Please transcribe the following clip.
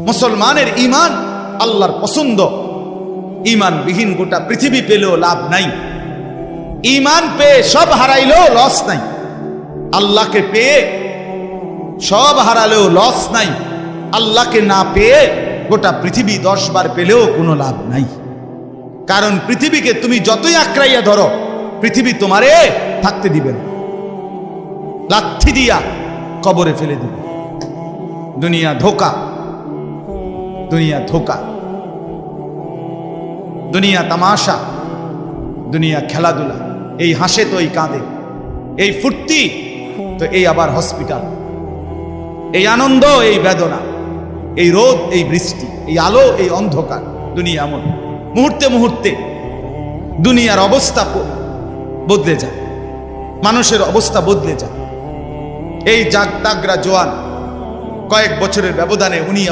মুসলমানের ঈমান আল্লাহর পছন্দ। ঈমানবিহীন গোটা পৃথিবী পেলেও লাভ নাই। ঈমান পেয়ে সব হারাইলেও লস নাই। আল্লাহকে পেয়ে সব হারালেও লস নাই। আল্লাহকে না পেয়ে গোটা পৃথিবী 10 বার পেলেও কোনো লাভ নাই। কারণ পৃথিবীকে তুমি যতই আঁকড়াইয়া ধরো, পৃথিবী তোমারে থাকতে দিবে না, লাথি দিয়া কবরে ফেলে দিবে। দুনিয়া ধোকা, দুনিয়া ধোকা, দুনিয়া তামাশা, দুনিয়া খেলাধুলা। এই হাসে তো এই কাঁদে, এই ফুর্তি তো এই আবার হসপিটাল, এই আনন্দ এই বেদনা, এই রোদ এই বৃষ্টি, এই আলো এই অন্ধকার। দুনিয়া এমন, মুহূর্তে মুহূর্তে দুনিয়ার অবস্থা বদলে যায়, মানুষের অবস্থা বদলে যায়। এই জাগতাগরা জোয়ান কয়েক বছরের ব্যবধানে উনি আবার